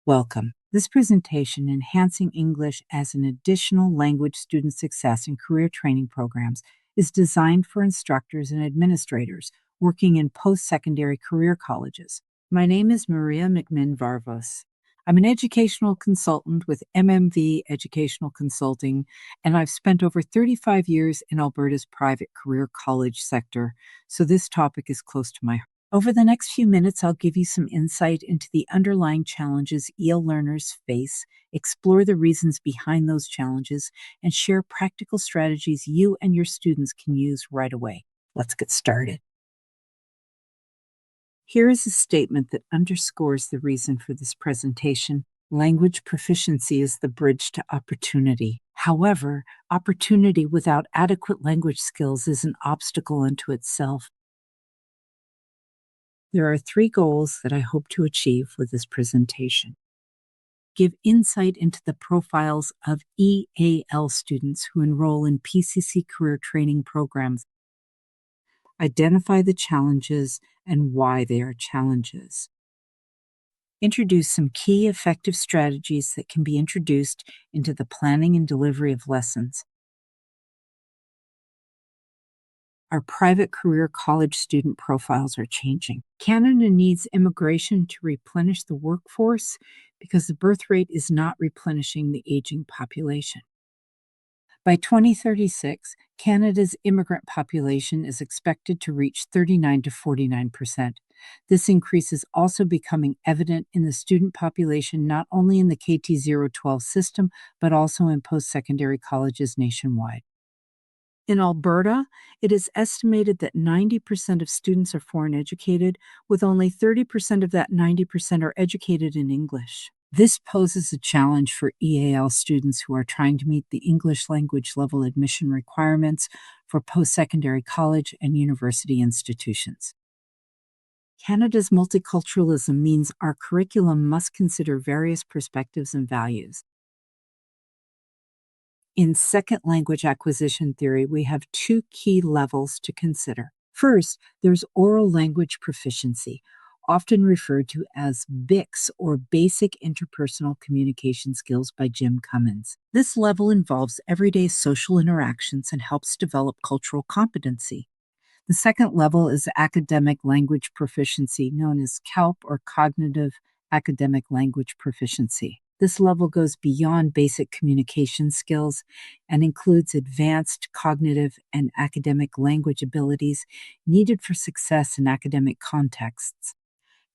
Welcome. This presentation, Enhancing English as an Additional Language Student Success in Career Training Programs, is designed for instructors and administrators working in post-secondary career colleges. My name is Maria McMinn-Varvos. I'm an educational consultant with MMV Educational Consulting, and I've spent over 35 years in Alberta's private career college sector, so this topic is close to my heart. Over the next few minutes, I'll give you some insight into the underlying challenges EAL learners face, explore the reasons behind those challenges, and share practical strategies you and your students can use right away. Let's get started. Here is a statement that underscores the reason for this presentation. Language proficiency is the bridge to opportunity. However, opportunity without adequate language skills is an obstacle unto itself. There are 3 goals that I hope to achieve with this presentation. Give insight into the profiles of EAL students who enroll in PCC career training programs. Identify the challenges and why they are challenges. Introduce some key effective strategies that can be introduced into the planning and delivery of lessons. Our private career college student profiles are changing. Canada needs immigration to replenish the workforce because the birth rate is not replenishing the aging population. By 2036, Canada's immigrant population is expected to reach 39 to 49%. This increase is also becoming evident in the student population not only in the KT012 system, but also in post-secondary colleges nationwide. In Alberta, it is estimated that 90% of students are foreign educated, with only 30% of that 90% are educated in English. This poses a challenge for EAL students who are trying to meet the English language level admission requirements for post-secondary college and university institutions. Canada's multiculturalism means our curriculum must consider various perspectives and values. In second language acquisition theory, we have 2 key levels to consider. First, there's oral language proficiency, often referred to as BICS or Basic Interpersonal Communication Skills by Jim Cummins. This level involves everyday social interactions and helps develop cultural competency. The second level is academic language proficiency, known as CALP or Cognitive Academic Language Proficiency. This level goes beyond basic communication skills and includes advanced cognitive and academic language abilities needed for success in academic contexts.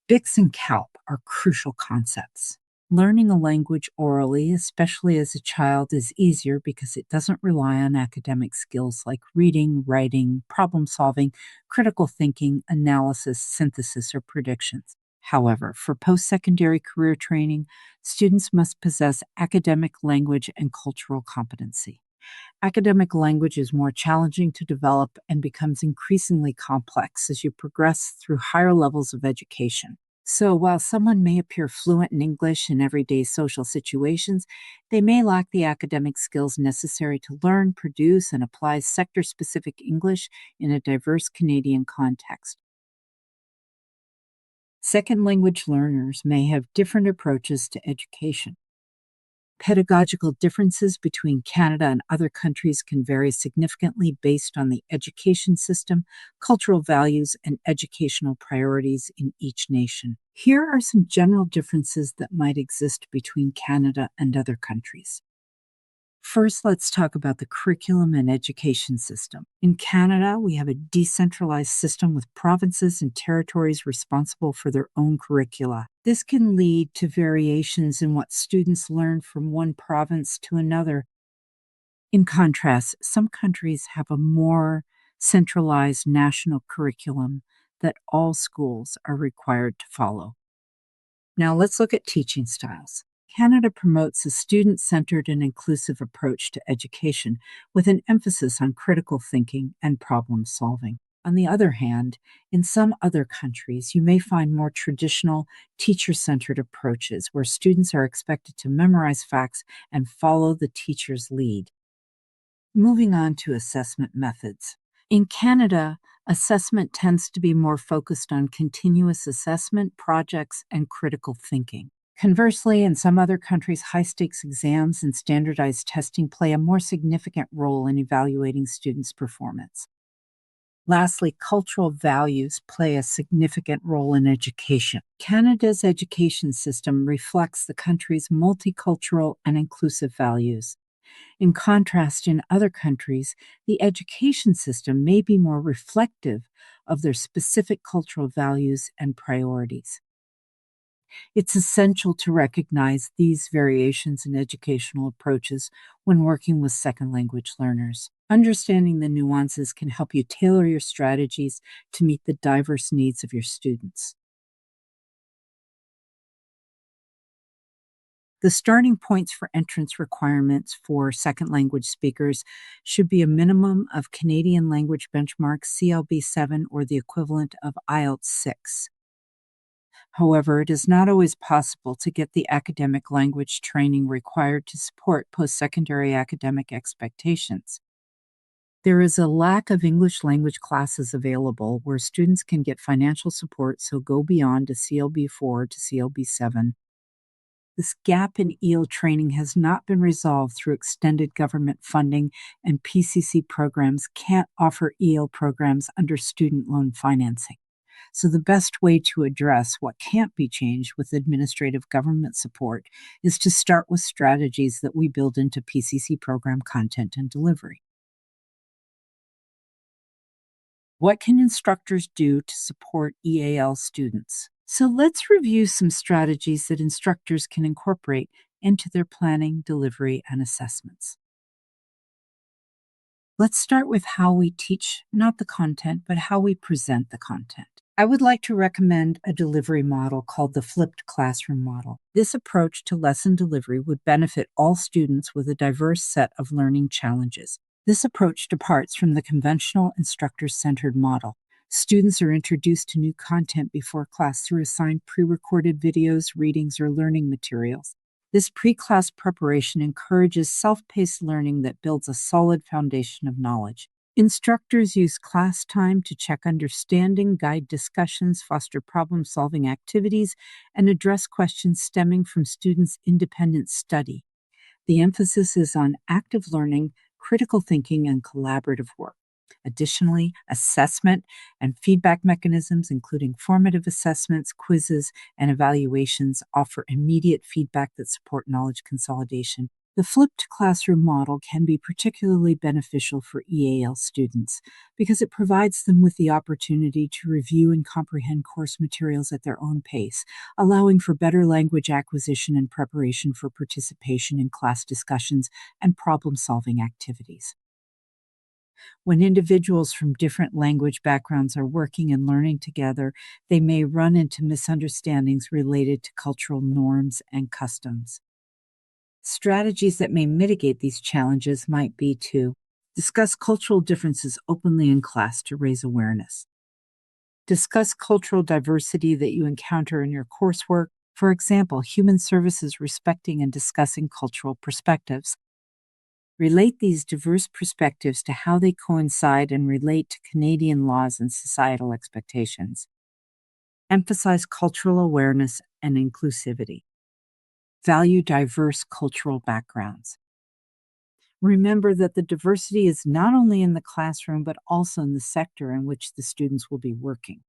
BICS and CALP are crucial concepts. Learning a language orally, especially as a child, is easier because it doesn't rely on academic skills like reading, writing, problem solving, critical thinking, analysis, synthesis, or predictions. However, for post-secondary career training, students must possess academic language and cultural competency. Academic language is more challenging to develop and becomes increasingly complex as you progress through higher levels of education. So while someone may appear fluent in English in everyday social situations, they may lack the academic skills necessary to learn, produce, and apply sector-specific English in a diverse Canadian context. Second language learners may have different approaches to education. Pedagogical differences between Canada and other countries can vary significantly based on the education system, cultural values, and educational priorities in each nation. Here are some general differences that might exist between Canada and other countries. First, let's talk about the curriculum and education system. In Canada, we have a decentralized system with provinces and territories responsible for their own curricula. This can lead to variations in what students learn from one province to another. In contrast, some countries have a more centralized national curriculum that all schools are required to follow. Now let's look at teaching styles. Canada promotes a student-centered and inclusive approach to education with an emphasis on critical thinking and problem solving. On the other hand, in some other countries, you may find more traditional, teacher-centered approaches where students are expected to memorize facts and follow the teacher's lead. Moving on to assessment methods. In Canada, assessment tends to be more focused on continuous assessment, projects, and critical thinking. Conversely, in some other countries, high stakes exams and standardized testing play a more significant role in evaluating students' performance. Lastly, cultural values play a significant role in education. Canada's education system reflects the country's multicultural and inclusive values. In contrast, in other countries, the education system may be more reflective of their specific cultural values and priorities. It's essential to recognize these variations in educational approaches when working with second language learners. Understanding the nuances can help you tailor your strategies to meet the diverse needs of your students. The starting points for entrance requirements for second language speakers should be a minimum of Canadian language benchmark CLB 7 or the equivalent of IELTS 6. However, it is not always possible to get the academic language training required to support post-secondary academic expectations. There is a lack of English language classes available where students can get financial support, so go beyond a CLB 4 to CLB 7. This gap in EAL training has not been resolved through extended government funding, and PCC programs can't offer EAL programs under student loan financing. So, the best way to address what can't be changed with administrative government support is to start with strategies that we build into PCC program content and delivery. What can instructors do to support EAL students? So, let's review some strategies that instructors can incorporate into their planning, delivery, and assessments. Let's start with how we teach, not the content, but how we present the content. I would like to recommend a delivery model called the flipped classroom model. This approach to lesson delivery would benefit all students with a diverse set of learning challenges. This approach departs from the conventional instructor-centered model. Students are introduced to new content before class through assigned pre-recorded videos, readings, or learning materials. This pre-class preparation encourages self-paced learning that builds a solid foundation of knowledge. Instructors use class time to check understanding, guide discussions, foster problem-solving activities, and address questions stemming from students' independent study. The emphasis is on active learning, critical thinking, and collaborative work. Additionally, assessment and feedback mechanisms, including formative assessments, quizzes, and evaluations, offer immediate feedback that support knowledge consolidation. The flipped classroom model can be particularly beneficial for EAL students because it provides them with the opportunity to review and comprehend course materials at their own pace, allowing for better language acquisition and preparation for participation in class discussions and problem-solving activities. When individuals from different language backgrounds are working and learning together, they may run into misunderstandings related to cultural norms and customs. Strategies that may mitigate these challenges might be to discuss cultural differences openly in class to raise awareness. Discuss cultural diversity that you encounter in your coursework, for example, human services respecting and discussing cultural perspectives. Relate these diverse perspectives to how they coincide and relate to Canadian laws and societal expectations. Emphasize cultural awareness and inclusivity. Value diverse cultural backgrounds. Remember that the diversity is not only in the classroom, but also in the sector in which the students will be working.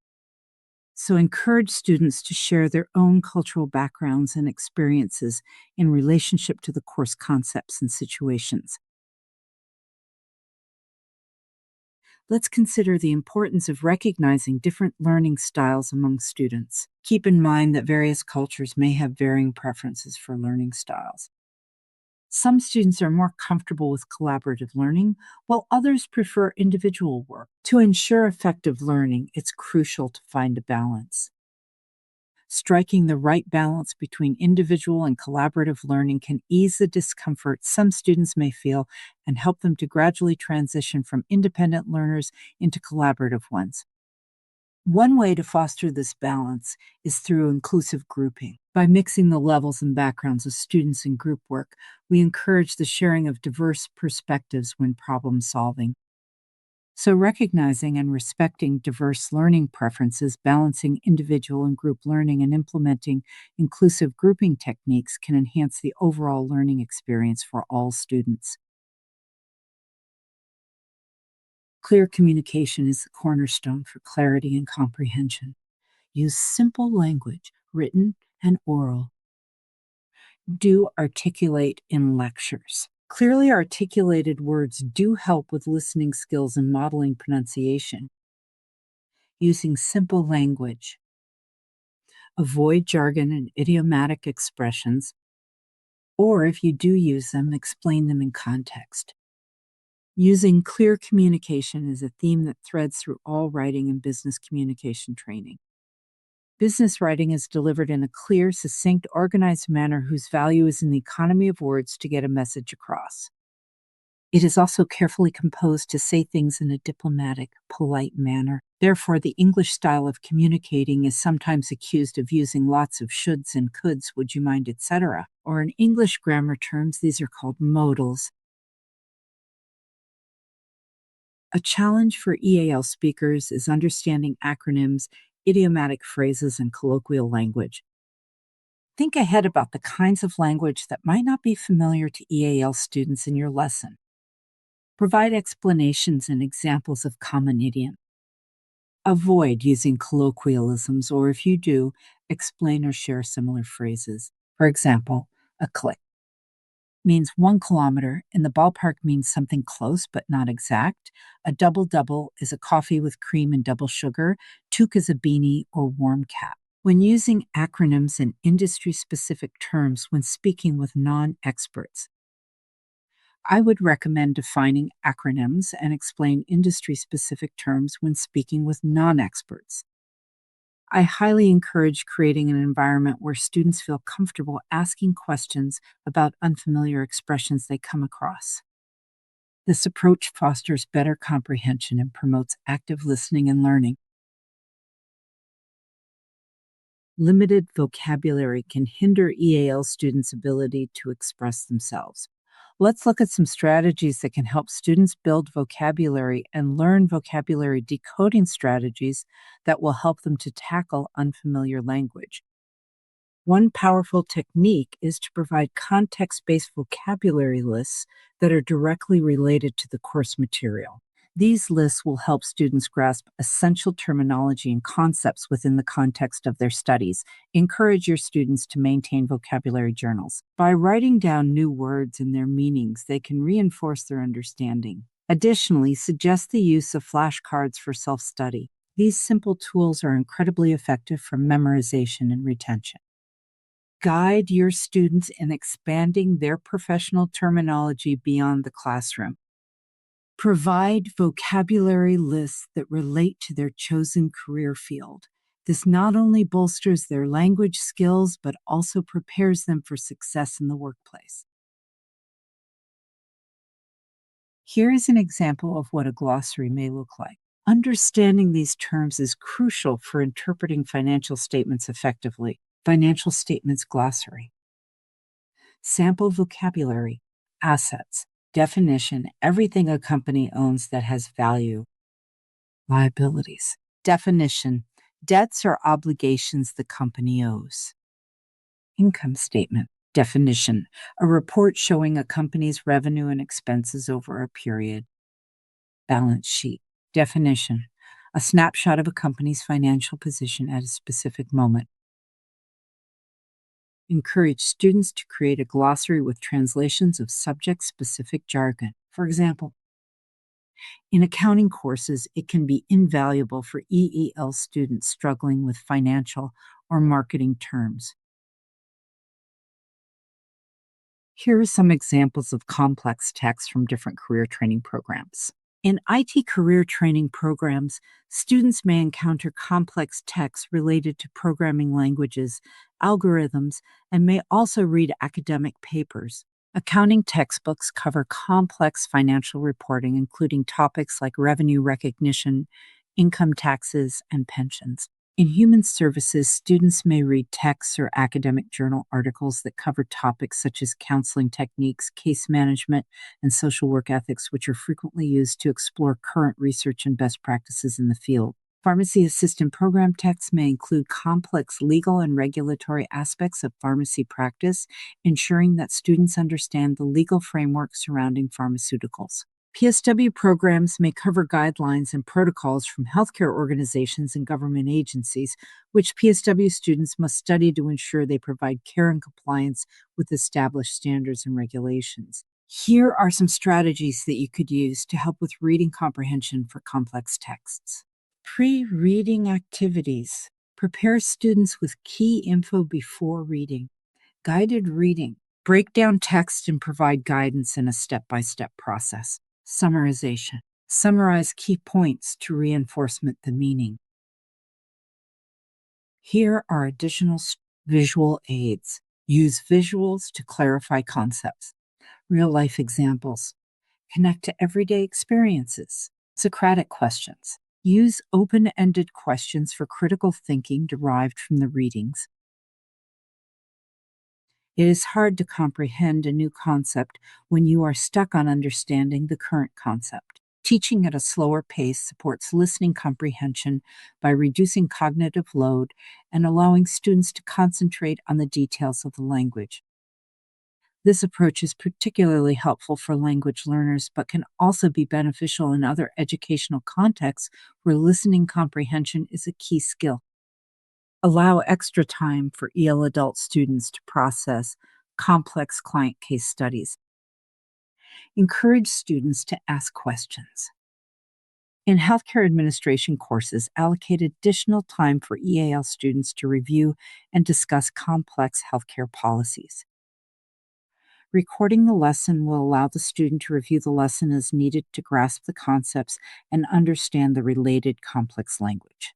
So encourage students to share their own cultural backgrounds and experiences in relationship to the course concepts and situations. Let's consider the importance of recognizing different learning styles among students. Keep in mind that various cultures may have varying preferences for learning styles. Some students are more comfortable with collaborative learning, while others prefer individual work. To ensure effective learning, it's crucial to find a balance. Striking the right balance between individual and collaborative learning can ease the discomfort some students may feel and help them to gradually transition from independent learners into collaborative ones. One way to foster this balance is through inclusive grouping. By mixing the levels and backgrounds of students in group work, we encourage the sharing of diverse perspectives when problem solving. So, recognizing and respecting diverse learning preferences, balancing individual and group learning, and implementing inclusive grouping techniques can enhance the overall learning experience for all students. Clear communication is the cornerstone for clarity and comprehension. Use simple language, written and oral. Do articulate in lectures. Clearly articulated words do help with listening skills and modeling pronunciation. Using simple language. Avoid jargon and idiomatic expressions, or if you do use them, explain them in context. Using clear communication is a theme that threads through all writing and business communication training. Business writing is delivered in a clear, succinct, organized manner whose value is in the economy of words to get a message across. It is also carefully composed to say things in a diplomatic, polite manner. Therefore, the English style of communicating is sometimes accused of using lots of shoulds and coulds, would you mind, etc. Or in English grammar terms, these are called modals. A challenge for EAL speakers is understanding acronyms, idiomatic phrases, and colloquial language. Think ahead about the kinds of language that might not be familiar to EAL students in your lesson. Provide explanations and examples of common idioms. Avoid using colloquialisms, or if you do, explain or share similar phrases. For example, a click means 1 kilometer, in the ballpark means something close but not exact. A double-double is a coffee with cream and double sugar. Toque is a beanie or warm cap. When using acronyms and industry-specific terms when speaking with non-experts, I would recommend defining acronyms and explain industry-specific terms when speaking with non-experts. I highly encourage creating an environment where students feel comfortable asking questions about unfamiliar expressions they come across. This approach fosters better comprehension and promotes active listening and learning. Limited vocabulary can hinder EAL students' ability to express themselves. Let's look at some strategies that can help students build vocabulary and learn vocabulary decoding strategies that will help them to tackle unfamiliar language. One powerful technique is to provide context-based vocabulary lists that are directly related to the course material. These lists will help students grasp essential terminology and concepts within the context of their studies. Encourage your students to maintain vocabulary journals. By writing down new words and their meanings, they can reinforce their understanding. Additionally, suggest the use of flashcards for self-study. These simple tools are incredibly effective for memorization and retention. Guide your students in expanding their professional terminology beyond the classroom. Provide vocabulary lists that relate to their chosen career field. This not only bolsters their language skills, but also prepares them for success in the workplace. Here is an example of what a glossary may look like. Understanding these terms is crucial for interpreting financial statements effectively. Financial Statements Glossary. Sample vocabulary, assets. Definition: everything a company owns that has value. Liabilities. Definition: debts or obligations the company owes. Income statement. Definition: a report showing a company's revenue and expenses over a period. Balance sheet. Definition: a snapshot of a company's financial position at a specific moment. Encourage students to create a glossary with translations of subject-specific jargon. For example, in accounting courses, it can be invaluable for EEL students struggling with financial or marketing terms. Here are some examples of complex text from different career training programs. In IT career training programs, students may encounter complex texts related to programming languages, algorithms, and may also read academic papers. Accounting textbooks cover complex financial reporting, including topics like revenue recognition, income taxes, and pensions. In human services, students may read texts or academic journal articles that cover topics such as counseling techniques, case management, and social work ethics, which are frequently used to explore current research and best practices in the field. Pharmacy assistant program texts may include complex legal and regulatory aspects of pharmacy practice, ensuring that students understand the legal framework surrounding pharmaceuticals. PSW programs may cover guidelines and protocols from healthcare organizations and government agencies, which PSW students must study to ensure they provide care in compliance with established standards and regulations. Here are some strategies that you could use to help with reading comprehension for complex texts. Pre-reading activities. Prepare students with key info before reading. Guided reading. Break down text and provide guidance in a step-by-step process. Summarization. Summarize key points to reinforcement the meaning. Here are additional visual aids. Use visuals to clarify concepts. Real-life examples. Connect to everyday experiences. Socratic questions. Use open-ended questions for critical thinking derived from the readings. It is hard to comprehend a new concept when you are stuck on understanding the current concept. Teaching at a slower pace supports listening comprehension by reducing cognitive load and allowing students to concentrate on the details of the language. This approach is particularly helpful for language learners, but can also be beneficial in other educational contexts where listening comprehension is a key skill. Allow extra time for EAL adult students to process complex client case studies. Encourage students to ask questions. In healthcare administration courses, allocate additional time for EAL students to review and discuss complex healthcare policies. Recording the lesson will allow the student to review the lesson as needed to grasp the concepts and understand the related complex language.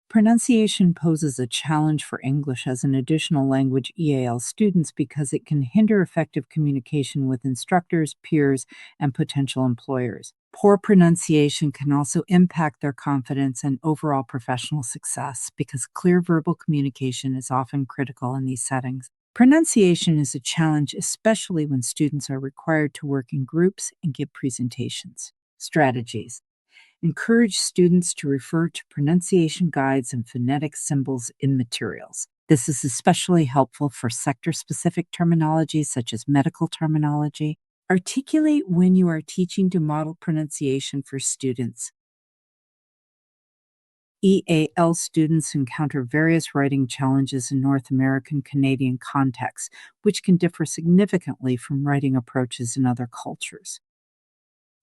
Pronunciation poses a challenge for English as an additional language EAL students because it can hinder effective communication with instructors, peers, and potential employers. Poor pronunciation can also impact their confidence and overall professional success because clear verbal communication is often critical in these settings. Pronunciation is a challenge, especially when students are required to work in groups and give presentations. Strategies. Encourage students to refer to pronunciation guides and phonetic symbols in materials. This is especially helpful for sector-specific terminology such as medical terminology. Articulate when you are teaching to model pronunciation for students. EAL students encounter various writing challenges in North American Canadian contexts, which can differ significantly from writing approaches in other cultures.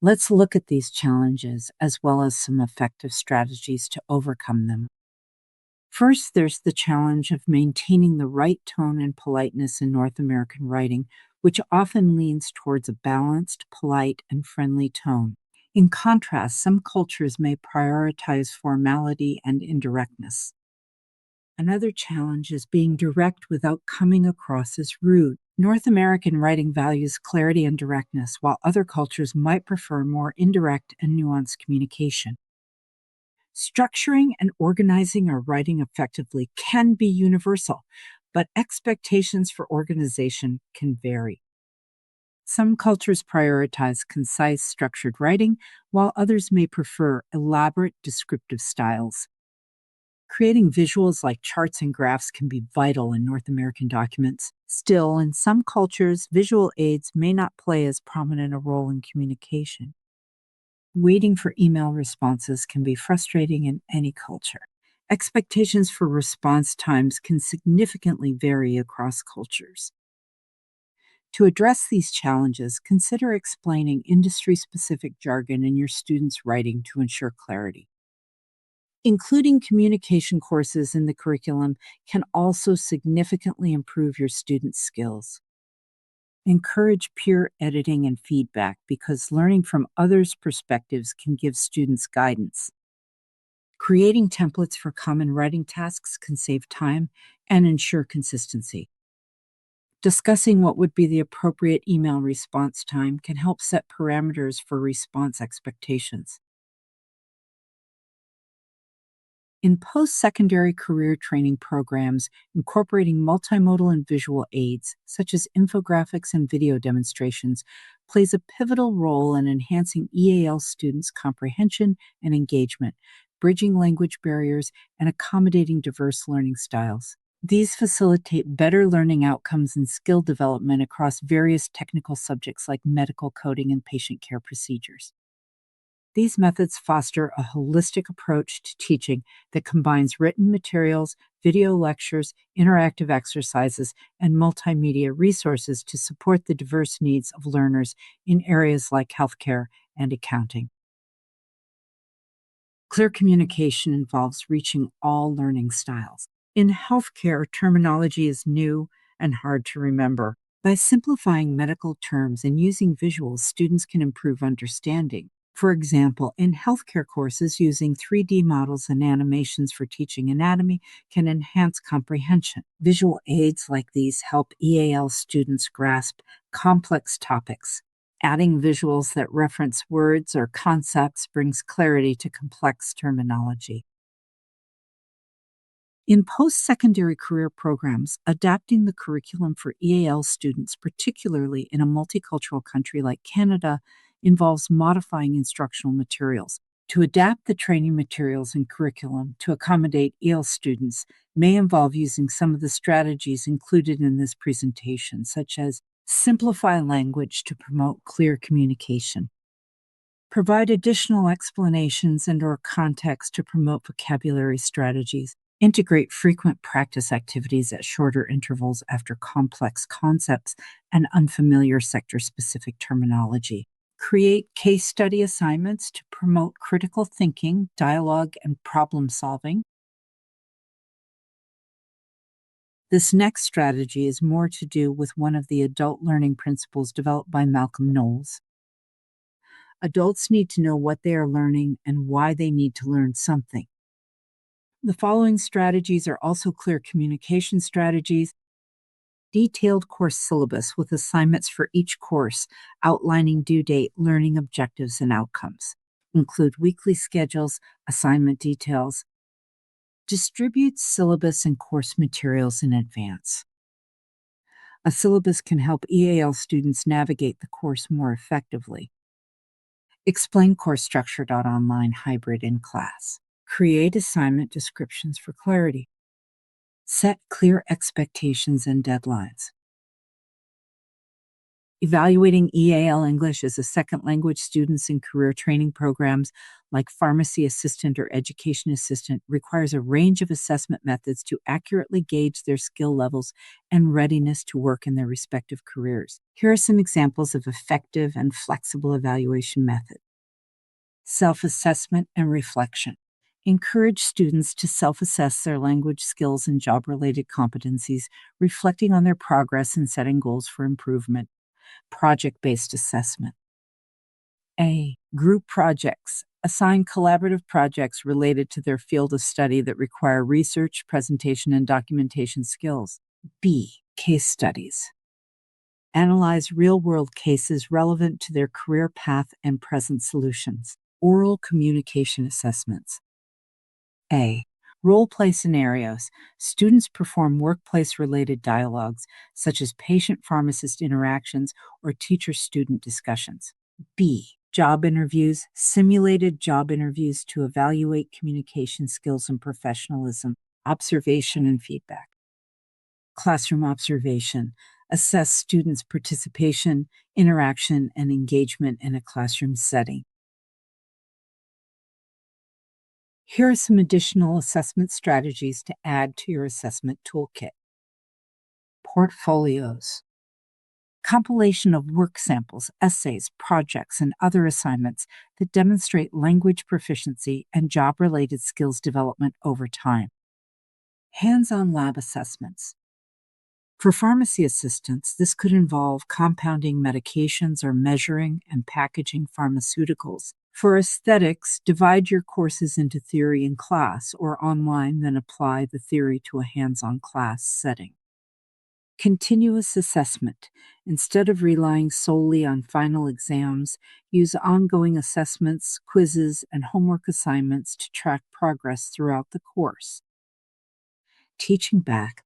Let's look at these challenges as well as some effective strategies to overcome them. First, there's the challenge of maintaining the right tone and politeness in North American writing, which often leans towards a balanced, polite, and friendly tone. In contrast, some cultures may prioritize formality and indirectness. Another challenge is being direct without coming across as rude. North American writing values clarity and directness, while other cultures might prefer more indirect and nuanced communication. Structuring and organizing our writing effectively can be universal, but expectations for organization can vary. Some cultures prioritize concise, structured writing, while others may prefer elaborate, descriptive styles. Creating visuals like charts and graphs can be vital in North American documents. Still, in some cultures, visual aids may not play as prominent a role in communication. Waiting for email responses can be frustrating in any culture. Expectations for response times can significantly vary across cultures. To address these challenges, consider explaining industry-specific jargon in your students' writing to ensure clarity. Including communication courses in the curriculum can also significantly improve your students' skills. Encourage peer editing and feedback because learning from others' perspectives can give students guidance. Creating templates for common writing tasks can save time and ensure consistency. Discussing what would be the appropriate email response time can help set parameters for response expectations. In post-secondary career training programs, incorporating multimodal and visual aids, such as infographics and video demonstrations, plays a pivotal role in enhancing EAL students' comprehension and engagement, bridging language barriers, and accommodating diverse learning styles. These facilitate better learning outcomes and skill development across various technical subjects like medical coding and patient care procedures. These methods foster a holistic approach to teaching that combines written materials, video lectures, interactive exercises, and multimedia resources to support the diverse needs of learners in areas like healthcare and accounting. Clear communication involves reaching all learning styles. In healthcare, terminology is new and hard to remember. By simplifying medical terms and using visuals, students can improve understanding. For example, in healthcare courses, using 3D models and animations for teaching anatomy can enhance comprehension. Visual aids like these help EAL students grasp complex topics. Adding visuals that reference words or concepts brings clarity to complex terminology. In post-secondary career programs, adapting the curriculum for EAL students, particularly in a multicultural country like Canada, involves modifying instructional materials. To adapt the training materials and curriculum to accommodate EAL students may involve using some of the strategies included in this presentation, such as simplify language to promote clear communication, provide additional explanations and/or context to promote vocabulary strategies, integrate frequent practice activities at shorter intervals after complex concepts and unfamiliar sector-specific terminology, create case study assignments to promote critical thinking, dialogue, and problem solving. This next strategy is more to do with one of the adult learning principles developed by Malcolm Knowles. Adults need to know what they are learning and why they need to learn something. The following strategies are also clear communication strategies. Detailed course syllabus with assignments for each course, outlining due date, learning objectives, and outcomes. Include weekly schedules, assignment details. Distribute syllabus and course materials in advance. A syllabus can help EAL students navigate the course more effectively. Explain course structure. Online, hybrid, in class. Create assignment descriptions for clarity. Set clear expectations and deadlines. Evaluating EAL English as a second language students in career training programs like pharmacy assistant or education assistant requires a range of assessment methods to accurately gauge their skill levels and readiness to work in their respective careers. Here are some examples of effective and flexible evaluation methods. Self-assessment and reflection. Encourage students to self-assess their language skills and job-related competencies, reflecting on their progress and setting goals for improvement. Project-based assessment. A. Group projects. Assign collaborative projects related to their field of study that require research, presentation, and documentation skills. B. Case studies. Analyze real-world cases relevant to their career path and present solutions. Oral communication assessments. A. Role-play scenarios. Students perform workplace-related dialogues, such as patient-pharmacist interactions or teacher-student discussions. B. Job interviews. Simulated job interviews to evaluate communication skills and professionalism. Observation and feedback. Classroom observation. Assess students' participation, interaction, and engagement in a classroom setting. Here are some additional assessment strategies to add to your assessment toolkit. Portfolios. Compilation of work samples, essays, projects, and other assignments that demonstrate language proficiency and job-related skills development over time. Hands-on lab assessments. For pharmacy assistants, this could involve compounding medications or measuring and packaging pharmaceuticals. For aesthetics, divide your courses into theory and class, or online, then apply the theory to a hands-on class setting. Continuous assessment. Instead of relying solely on final exams, use ongoing assessments, quizzes, and homework assignments to track progress throughout the course. Teaching back.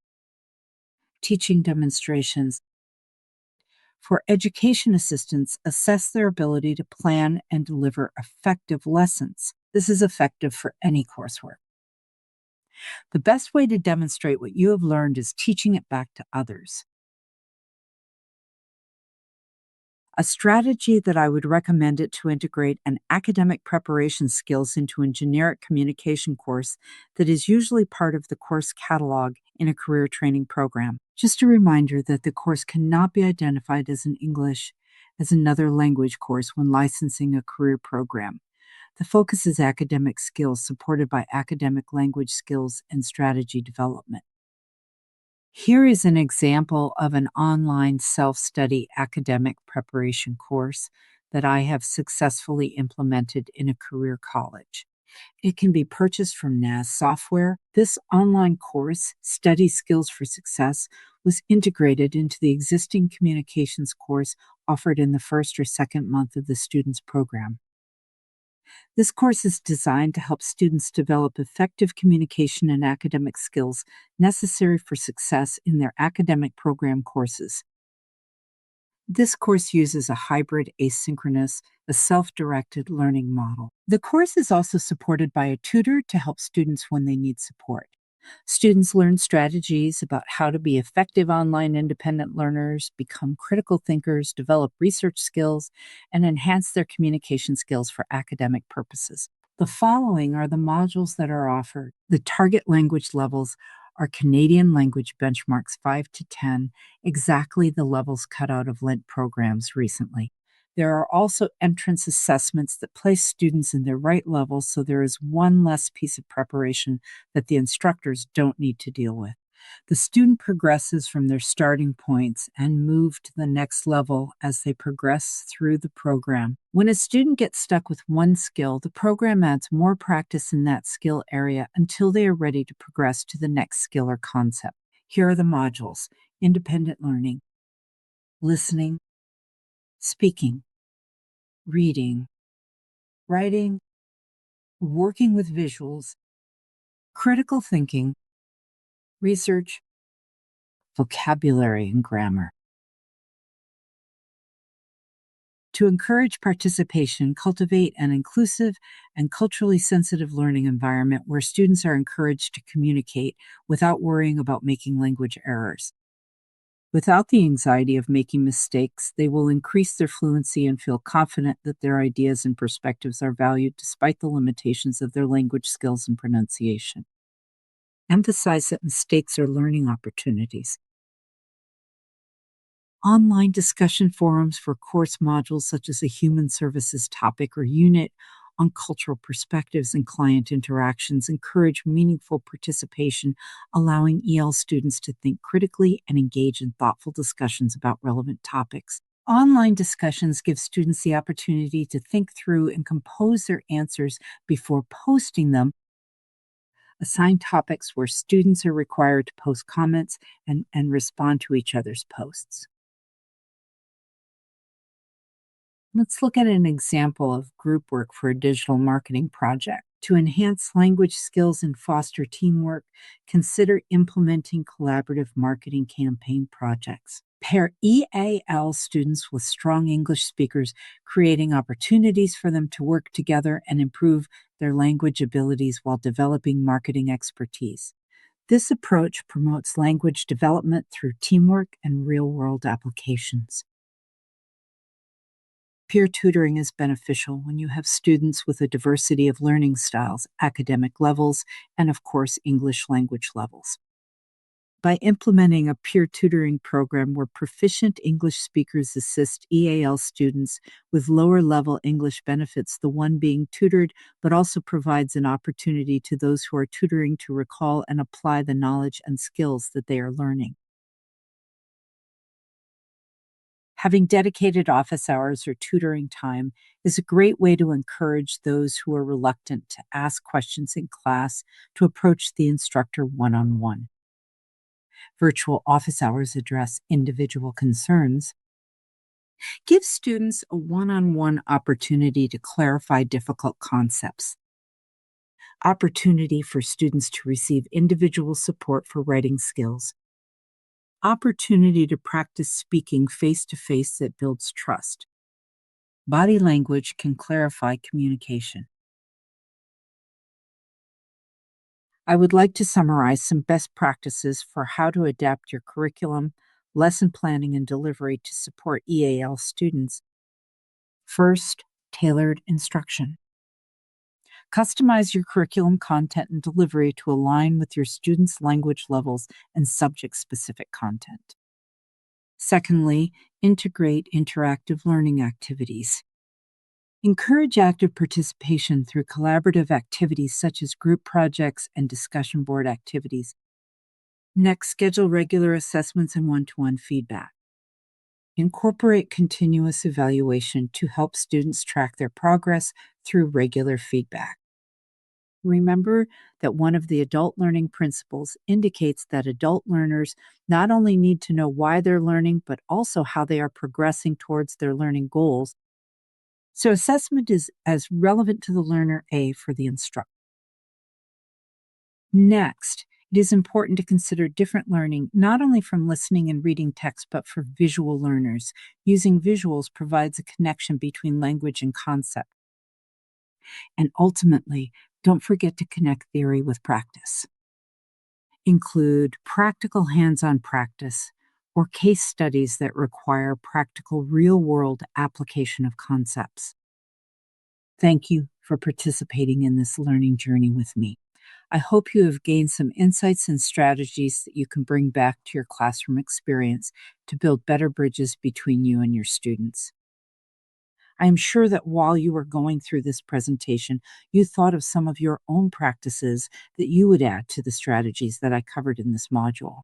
Teaching demonstrations. For education assistants, assess their ability to plan and deliver effective lessons. This is effective for any coursework. The best way to demonstrate what you have learned is teaching it back to others. A strategy that I would recommend it to integrate an academic preparation skills into a generic communication course that is usually part of the course catalog in a career training program. Just a reminder that the course cannot be identified as an English as another language course when licensing a career program. The focus is academic skills supported by academic language skills and strategy development. Here is an example of an online self-study academic preparation course that I have successfully implemented in a career college. It can be purchased from NAS software. This online course, Study Skills for Success, was integrated into the existing communications course offered in the first or second month of the student's program. This course is designed to help students develop effective communication and academic skills necessary for success in their academic program courses. This course uses a hybrid asynchronous, a self-directed learning model. The course is also supported by a tutor to help students when they need support. Students learn strategies about how to be effective online independent learners, become critical thinkers, develop research skills, and enhance their communication skills for academic purposes. The following are the modules that are offered. The target language levels are Canadian language benchmarks 5 to 10, exactly the levels cut out of LENT programs recently. There are also entrance assessments that place students in their right level, so there is one less piece of preparation that the instructors don't need to deal with. The student progresses from their starting points and move to the next level as they progress through the program. When a student gets stuck with one skill, the program adds more practice in that skill area until they are ready to progress to the next skill or concept. Here are the modules: independent learning, listening, speaking, reading, writing, working with visuals, critical thinking, research, vocabulary, and grammar. To encourage participation, cultivate an inclusive and culturally sensitive learning environment where students are encouraged to communicate without worrying about making language errors. Without the anxiety of making mistakes, they will increase their fluency and feel confident that their ideas and perspectives are valued despite the limitations of their language skills and pronunciation. Emphasize that mistakes are learning opportunities. Online discussion forums for course modules such as a human services topic or unit on cultural perspectives and client interactions encourage meaningful participation, allowing EAL students to think critically and engage in thoughtful discussions about relevant topics. Online discussions give students the opportunity to think through and compose their answers before posting them. Assign topics where students are required to post comments and respond to each other's posts. Let's look at an example of group work for a digital marketing project. To enhance language skills and foster teamwork, consider implementing collaborative marketing campaign projects. Pair EAL students with strong English speakers, creating opportunities for them to work together and improve their language abilities while developing marketing expertise. This approach promotes language development through teamwork and real-world applications. Peer tutoring is beneficial when you have students with a diversity of learning styles, academic levels, and of course, English language levels. By implementing a peer tutoring program where proficient English speakers assist EAL students with lower level English benefits the one being tutored, but also provides an opportunity to those who are tutoring to recall and apply the knowledge and skills that they are learning. Having dedicated office hours or tutoring time is a great way to encourage those who are reluctant to ask questions in class to approach the instructor one-on-one. Virtual office hours address individual concerns. Give students a one-on-one opportunity to clarify difficult concepts. Opportunity for students to receive individual support for writing skills. Opportunity to practice speaking face-to-face that builds trust. Body language can clarify communication. I would like to summarize some best practices for how to adapt your curriculum, lesson planning, and delivery to support EAL students. First, tailored instruction. Customize your curriculum content and delivery to align with your students' language levels and subject-specific content. Secondly, integrate interactive learning activities. Encourage active participation through collaborative activities such as group projects and discussion board activities. Next, schedule regular assessments and one-to-one feedback. Incorporate continuous evaluation to help students track their progress through regular feedback. Remember that one of the adult learning principles indicates that adult learners not only need to know why they're learning, but also how they are progressing towards their learning goals. So assessment is as relevant to the learner for the instructor. Next, it is important to consider different learning, not only from listening and reading text, but for visual learners. Using visuals provides a connection between language and concept. And ultimately, don't forget to connect theory with practice. Include practical hands-on practice or case studies that require practical real-world application of concepts. Thank you for participating in this learning journey with me. I hope you have gained some insights and strategies that you can bring back to your classroom experience to build better bridges between you and your students. I am sure that while you were going through this presentation, you thought of some of your own practices that you would add to the strategies that I covered in this module.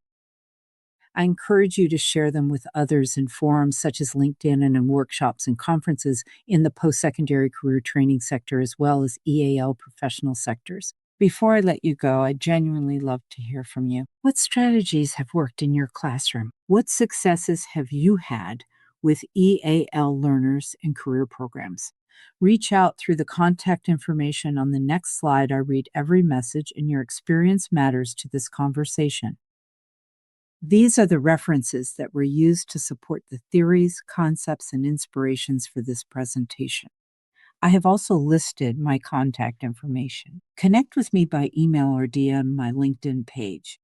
I encourage you to share them with others in forums such as LinkedIn and in workshops and conferences in the post-secondary career training sector as well as EAL professional sectors. Before I let you go, I'd genuinely love to hear from you. What strategies have worked in your classroom? What successes have you had with EAL learners and career programs? Reach out through the contact information on the next slide. I read every message, and your experience matters to this conversation. These are the references that were used to support the theories, concepts, and inspirations for this presentation. I have also listed my contact information. Connect with me by email or DM my LinkedIn page.